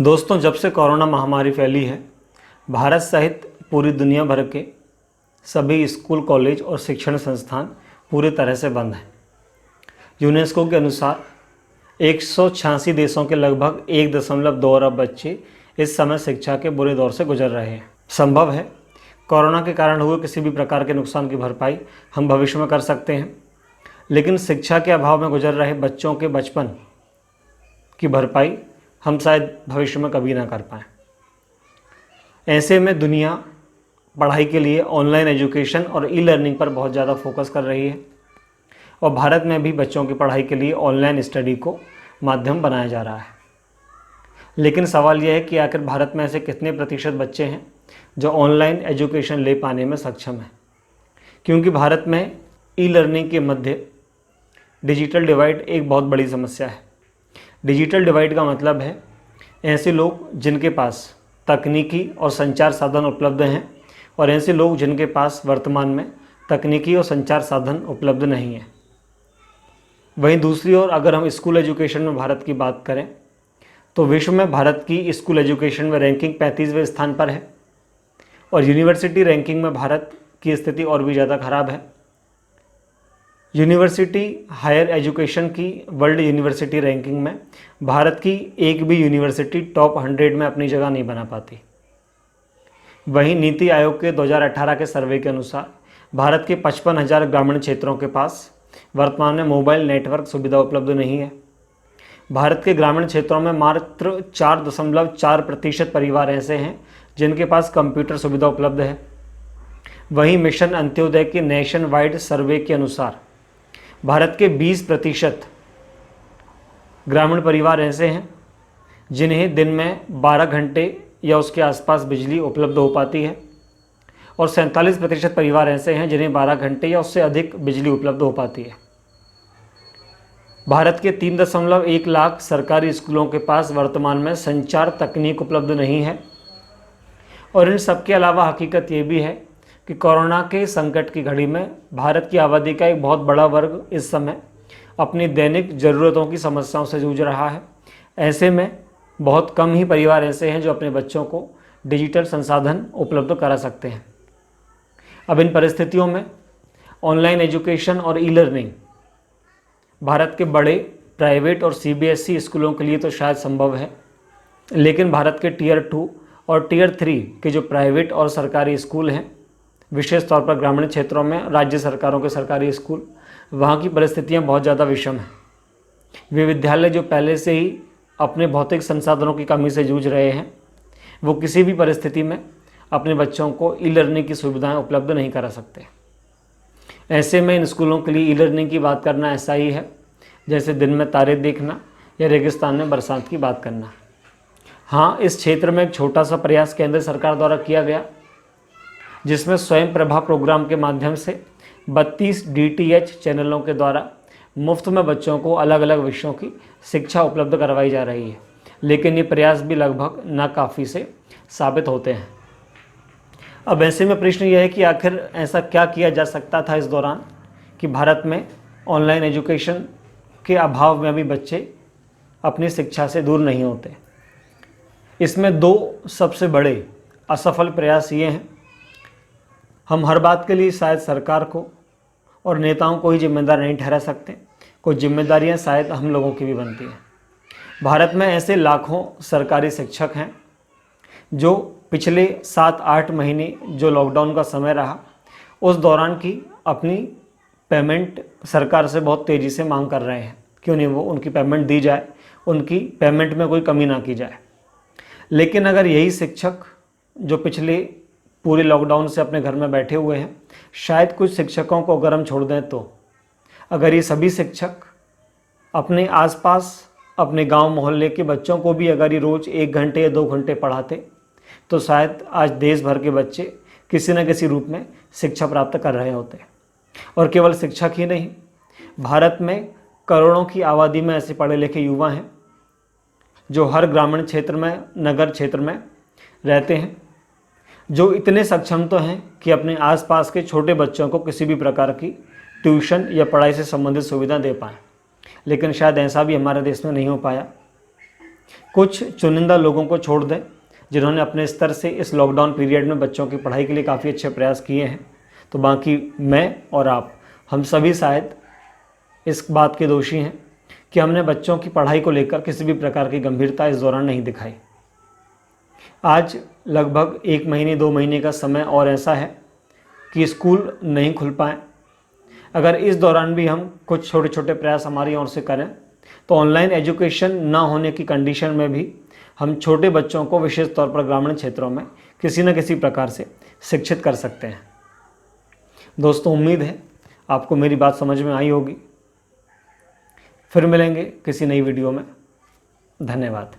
दोस्तों, जब से कोरोना महामारी फैली है, भारत सहित पूरी दुनिया भर के सभी स्कूल, कॉलेज और शिक्षण संस्थान पूरी तरह से बंद हैं। यूनेस्को के अनुसार 186 देशों के लगभग 1.2 अरब बच्चे इस समय शिक्षा के बुरे दौर से गुजर रहे हैं। संभव है कोरोना के कारण हुए किसी भी प्रकार के नुकसान की भरपाई हम भविष्य में कर सकते हैं, लेकिन शिक्षा के अभाव में गुजर रहे बच्चों के बचपन की भरपाई हम शायद भविष्य में कभी ना कर पाएँ। ऐसे में दुनिया पढ़ाई के लिए ऑनलाइन एजुकेशन और ई लर्निंग पर बहुत ज़्यादा फोकस कर रही है और भारत में भी बच्चों की पढ़ाई के लिए ऑनलाइन स्टडी को माध्यम बनाया जा रहा है। लेकिन सवाल यह है कि आखिर भारत में ऐसे कितने प्रतिशत बच्चे हैं जो ऑनलाइन एजुकेशन ले पाने में सक्षम हैं, क्योंकि भारत में ई लर्निंग के मध्य डिजिटल डिवाइड एक बहुत बड़ी समस्या है। डिजिटल डिवाइड का मतलब है ऐसे लोग जिनके पास तकनीकी और संचार साधन उपलब्ध हैं और ऐसे लोग जिनके पास वर्तमान में तकनीकी और संचार साधन उपलब्ध नहीं है। वहीं दूसरी ओर अगर हम स्कूल एजुकेशन में भारत की बात करें तो विश्व में भारत की स्कूल एजुकेशन में रैंकिंग 35वें स्थान पर है और यूनिवर्सिटी रैंकिंग में भारत की स्थिति और भी ज़्यादा खराब है। यूनिवर्सिटी हायर एजुकेशन की वर्ल्ड यूनिवर्सिटी रैंकिंग में भारत की एक भी यूनिवर्सिटी टॉप 100 में अपनी जगह नहीं बना पाती। वहीं नीति आयोग के 2018 के सर्वे के अनुसार भारत के 55,000 ग्रामीण क्षेत्रों के पास वर्तमान में मोबाइल नेटवर्क सुविधा उपलब्ध नहीं है। भारत के ग्रामीण क्षेत्रों में मात्र 4.4% परिवार ऐसे हैं जिनके पास कंप्यूटर सुविधा उपलब्ध है। वहीं मिशन अंत्योदय के नेशन वाइड सर्वे के अनुसार भारत के 20% ग्रामीण परिवार ऐसे हैं जिन्हें दिन में 12 घंटे या उसके आसपास बिजली उपलब्ध हो पाती है और 47% परिवार ऐसे हैं जिन्हें 12 घंटे या उससे अधिक बिजली उपलब्ध हो पाती है। भारत के 3.1 लाख सरकारी स्कूलों के पास वर्तमान में संचार तकनीक उपलब्ध नहीं है और इन सबके अलावा हकीकत ये भी है कि कोरोना के संकट की घड़ी में भारत की आबादी का एक बहुत बड़ा वर्ग इस समय अपनी दैनिक ज़रूरतों की समस्याओं से जूझ रहा है। ऐसे में बहुत कम ही परिवार ऐसे हैं जो अपने बच्चों को डिजिटल संसाधन उपलब्ध करा सकते हैं। अब इन परिस्थितियों में ऑनलाइन एजुकेशन और ई लर्निंग भारत के बड़े प्राइवेट और CBSE स्कूलों के लिए तो शायद संभव है, लेकिन भारत के टियर 2 और टियर 3 के जो प्राइवेट और सरकारी स्कूल हैं, विशेष तौर पर ग्रामीण क्षेत्रों में राज्य सरकारों के सरकारी स्कूल, वहाँ की परिस्थितियाँ बहुत ज़्यादा विषम हैं। वे विद्यालय जो पहले से ही अपने भौतिक संसाधनों की कमी से जूझ रहे हैं, वो किसी भी परिस्थिति में अपने बच्चों को ई लर्निंग की सुविधाएं उपलब्ध नहीं करा सकते। ऐसे में इन स्कूलों के लिए ई लर्निंग की बात करना ऐसा ही है जैसे दिन में तारे देखना या रेगिस्तान में बरसात की बात करना। हाँ, इस क्षेत्र में एक छोटा सा प्रयास केंद्र सरकार द्वारा किया गया, जिसमें स्वयं प्रभा प्रोग्राम के माध्यम से 32 DTH चैनलों के द्वारा मुफ्त में बच्चों को अलग अलग विषयों की शिक्षा उपलब्ध करवाई जा रही है, लेकिन ये प्रयास भी लगभग नाकाफ़ी से साबित होते हैं। अब ऐसे में प्रश्न यह है कि आखिर ऐसा क्या किया जा सकता था इस दौरान कि भारत में ऑनलाइन एजुकेशन के अभाव में भी बच्चे अपनी शिक्षा से दूर नहीं होते। इसमें दो सबसे बड़े असफल प्रयास ये हैं। हम हर बात के लिए शायद सरकार को और नेताओं को ही जिम्मेदार नहीं ठहरा सकते, कुछ जिम्मेदारियां शायद हम लोगों की भी बनती हैं। भारत में ऐसे लाखों सरकारी शिक्षक हैं जो पिछले 7-8 महीने जो लॉकडाउन का समय रहा, उस दौरान की अपनी पेमेंट सरकार से बहुत तेज़ी से मांग कर रहे हैं, क्यों नहीं वो उनकी पेमेंट दी जाए, उनकी पेमेंट में कोई कमी ना की जाए। लेकिन अगर यही शिक्षक जो पिछले पूरे लॉकडाउन से अपने घर में बैठे हुए हैं, शायद कुछ शिक्षकों को अगर हम छोड़ दें तो अगर ये सभी शिक्षक अपने आसपास अपने गांव मोहल्ले के बच्चों को भी अगर ये रोज़ 1 घंटे या 2 घंटे पढ़ाते तो शायद आज देश भर के बच्चे किसी न किसी रूप में शिक्षा प्राप्त कर रहे होते। और केवल शिक्षक ही नहीं, भारत में करोड़ों की आबादी में ऐसे पढ़े लिखे युवा हैं जो हर ग्रामीण क्षेत्र में, नगर क्षेत्र में रहते हैं, जो इतने सक्षम तो हैं कि अपने आसपास के छोटे बच्चों को किसी भी प्रकार की ट्यूशन या पढ़ाई से संबंधित सुविधा दे पाएँ। लेकिन शायद ऐसा भी हमारे देश में नहीं हो पाया। कुछ चुनिंदा लोगों को छोड़ दें जिन्होंने अपने स्तर से इस लॉकडाउन पीरियड में बच्चों की पढ़ाई के लिए काफ़ी अच्छे प्रयास किए हैं, तो बाकी मैं और आप, हम सभी शायद इस बात के दोषी हैं कि हमने बच्चों की पढ़ाई को लेकर किसी भी प्रकार की गंभीरता इस दौरान नहीं दिखाई। आज लगभग 1 महीने 2 महीने का समय और ऐसा है कि स्कूल नहीं खुल पाए। अगर इस दौरान भी हम कुछ छोटे छोटे प्रयास हमारी ओर से करें तो ऑनलाइन एजुकेशन ना होने की कंडीशन में भी हम छोटे बच्चों को विशेष तौर पर ग्रामीण क्षेत्रों में किसी न किसी प्रकार से शिक्षित कर सकते हैं। दोस्तों, उम्मीद है आपको मेरी बात समझ में आई होगी। फिर मिलेंगे किसी नई वीडियो में। धन्यवाद।